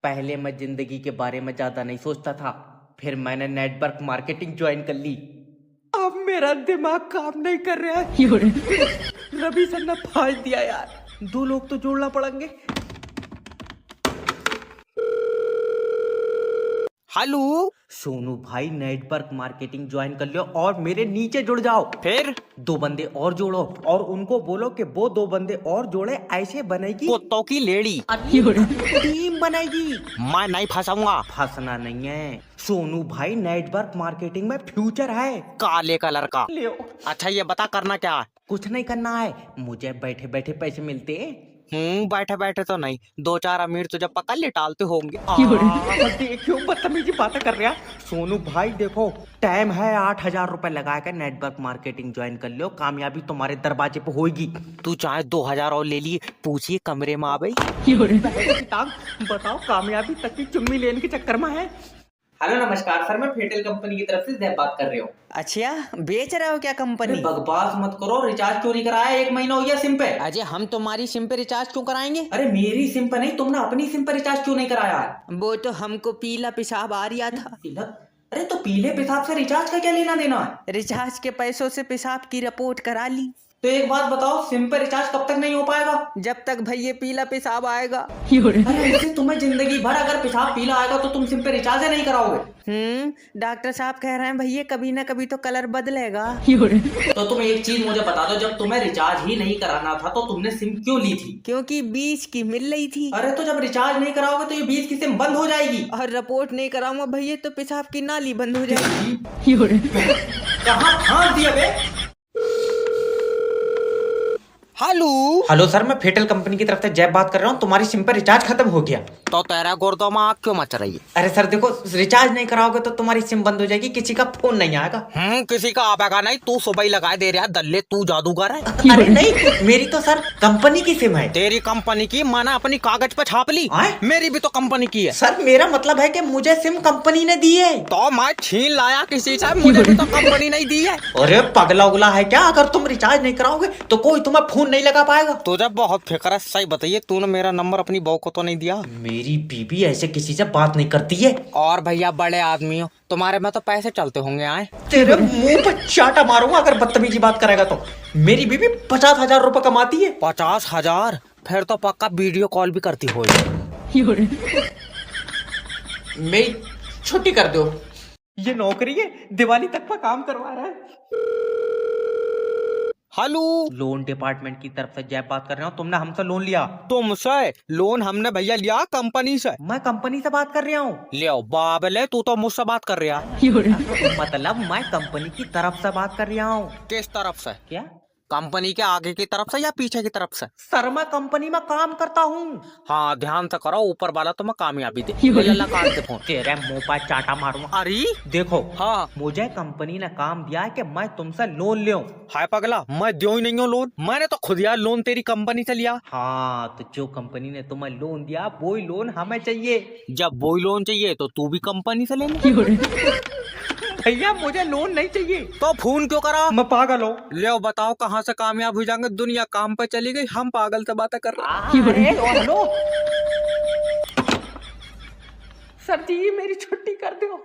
पहले मैं जिंदगी के बारे में ज्यादा नहीं सोचता था, फिर मैंने नेटवर्क मार्केटिंग ज्वाइन कर ली। अब मेरा दिमाग काम नहीं कर रहा है। रवि सर ने फाड़ दिया यार, 2 लोग तो जोड़ना पड़ेंगे। हेलो सोनू भाई, नेटवर्क मार्केटिंग ज्वाइन कर लियो और मेरे नीचे जुड़ जाओ। फिर 2 बंदे और जोड़ो और उनको बोलो कि वो 2 बंदे और जोड़े, ऐसे बनेगी कुत्तों की लेडी, टीम बनेगी। मैं नहीं फंसाऊंगा। फंसना नहीं है सोनू भाई, नेटवर्क मार्केटिंग में फ्यूचर है। काले कलर का। लियो। अच्छा ये बता करना क्या है? कुछ नहीं करना है, मुझे बैठे बैठे पैसे मिलते हैं। बैठे बैठे तो नहीं, 2-4 अमीर तुझे पकड़ ले टालते होंगे। देखो बदतमीजी बातें कर रहा सोनू भाई। देखो टाइम है, 8,000 रुपए लगा कर नेटवर्क मार्केटिंग ज्वाइन कर लो, कामयाबी तुम्हारे दरवाजे पे होगी। तू चाहे 2,000 और ले लिए, पूछिए कमरे में आ गई। बताओ, कामयाबी तक की चुम्मी लेने के चक्कर में है। हेलो नमस्कार सर, मैं फेटल कंपनी की तरफ से जय बात कर रही हूँ। अच्छा, बेच रहे हो क्या कंपनी? बकवास मत करो, रिचार्ज क्यों नहीं कराया? 1 महीना हो गया सिम पे। अजय, हम तुम्हारी सिम पे रिचार्ज क्यों कराएंगे? अरे मेरी सिम पे नहीं, तुमने अपनी सिम पे रिचार्ज क्यों नहीं कराया? वो तो हमको पीला पेशाब आ रहा था। अरे तो पीले पेशाब से रिचार्ज का क्या लेना देना है? रिचार्ज के पैसों से पेशाब की रिपोर्ट करा ली। तो एक बात बताओ, सिम पे रिचार्ज कब तक नहीं हो पाएगा? जब तक भैया पीला पेशाब आएगा। अरे ऐसे तुम्हें जिंदगी भर अगर पेशाब पीला आएगा तो तुम सिम पे रिचार्ज नहीं कराओगे? डॉक्टर साहब कह रहे हैं भैया कभी ना कभी तो कलर बदलेगा। तो तुम एक चीज मुझे बता दो, जब तुम्हें रिचार्ज ही नहीं कराना था तो तुमने सिम क्यों ली थी? क्योंकि 20 की मिल रही थी। अरे तो जब रिचार्ज नहीं कराओगे तो ये 20 की सिम बंद हो जाएगी। और रिपोर्ट नहीं कराऊंगा भैया तो पेशाब की नाली बंद हो जाएगी। कहाँ फांस दिया बे? हेलो सर, मैं फेटल कंपनी की तरफ से जय बात कर रहा हूँ। तुम्हारी सिम पर रिचार्ज खत्म हो गया। तो तेरा गुर्दों में आग क्यों मच रही है? अरे सर देखो, रिचार्ज नहीं कराओगे तो तुम्हारी सिम बंद हो जाएगी, किसी का फोन नहीं आएगा। किसी का आएगा नहीं, तू सुबह ही लगा दे रहा दल्ले, तू जादूगर है। अरे नहीं, मेरी तो सर कंपनी की सिम है। तेरी कंपनी की, मैंने अपनी कागज पे छाप ली। मेरी भी तो कंपनी की है। सर मेरा मतलब है कि मुझे सिम कंपनी ने दी है। तो मैं छीन लाया किसी से, मुझे भी तो कंपनी नहीं दी है। अरे पगला उगला है क्या? अगर तुम रिचार्ज नहीं कराओगे तो कोई तुम्हें फोन नहीं लगा पाएगा। तुझे बहुत फिक्र है। सही बताइए, तूने मेरा नंबर अपनी बहू को तो नहीं दिया? मेरी बीबी ऐसे किसी से बात नहीं करती है। और भैया बड़े आदमी हो, तुम्हारे में तो पैसे चलते होंगे। आए तेरे मुंह पर चाटा मारूंगा अगर बदतमीजी बात करेगा तो। मेरी बीबी 50,000 रुपए कमाती है। 50,000? फिर तो पक्का वीडियो कॉल भी करती हो। मेरी छुट्टी कर दो, ये नौकरी है, दिवाली तक का काम करवा रहा है। हेलो, लोन डिपार्टमेंट की तरफ से जय बात कर रहा हूँ। तुमने हमसे लोन लिया? तुमसे लोन हमने भैया लिया कंपनी से। मैं कंपनी से बात कर रहा हूँ। ले बाबले, तू तो मुझसे बात कर रहा। मतलब मैं कंपनी की तरफ से बात कर रहा हूँ। किस तरफ से? क्या? कंपनी के आगे की तरफ से या पीछे की तरफ से? सर मैं कंपनी में काम करता हूँ। हाँ ध्यान से करो, ऊपर वाला तो मैं कामयाबी दे। अल्लाह काट दे फोन। तेरे मुंह पर चाटा मारूंगा। अरे देखो, हाँ, मुझे कंपनी ने काम दिया है कि मैं तुमसे लोन लूं। हाय पगला, मैं दियो ही नहीं हूँ लोन। मैंने तो खुद यार लोन तेरी कंपनी से लिया। हाँ, तो जो कंपनी ने तुम्हें लोन दिया वही लोन हमें चाहिए। जब वही लोन चाहिए तो तू भी कंपनी से ले ले। भैया मुझे लोन नहीं चाहिए। तो फोन क्यों करा? मैं पागल हूँ। ले बताओ कहाँ से कामयाब हो जाएंगे? दुनिया काम पे चली गई, हम पागल से बातें कर रहे हैं। हेलो सर जी, मेरी छुट्टी कर दो।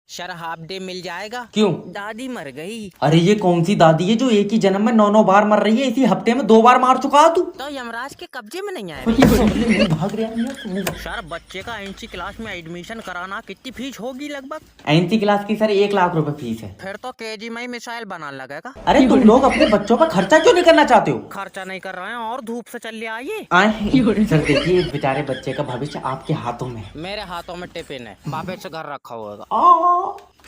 सर हाफ डे मिल जाएगा? क्यों? दादी मर गई। अरे ये कौन सी दादी है जो एक ही जन्म में 9 बार मर रही है? इसी हफ्ते में 2 बार मार चुका है तू। तो यमराज के कब्जे में नहीं आएगा। भाग रहा है। सर बच्चे का एनसी क्लास में एडमिशन कराना कितनी फीस होगी लगभग? एनसी क्लास की सर 1 लाख रुपए फीस है। फिर तो केजी में ही मिसाइल बनाने लगेगा। अरे तुम लोग अपने बच्चों पर खर्चा क्यों नहीं करना चाहते हो? खर्चा नहीं कर रहे हैं और धूप से चल आइए। सर देखिए, इस बेचारे बच्चे का भविष्य आपके हाथों में। मेरे हाथों में टिफिन है, बापे से घर रखा होगा।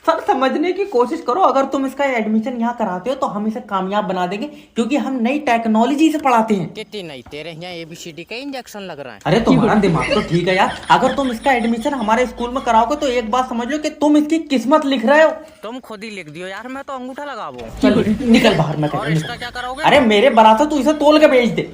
सर समझने की कोशिश करो, अगर तुम इसका एडमिशन यहाँ कराते हो तो हम इसे कामयाब बना देंगे, क्योंकि हम नई टेक्नोलॉजी से पढ़ाते हैं। कितनी नहीं, तेरे यहाँ ABCD का इंजेक्शन लग रहा है। अरे तुम्हारा दिमाग तो ठीक है यार। अगर तुम इसका एडमिशन हमारे स्कूल में कराओगे तो एक बात समझ लो कि तुम इसकी किस्मत लिख रहे हो। तुम खुद ही लिख दियो यार, मैं तो अंगूठा लगाऊं। चल निकल बाहर। मैं और इसका क्या करोगे? अरे मेरे बराबर तू इसे तोल के बेच दे।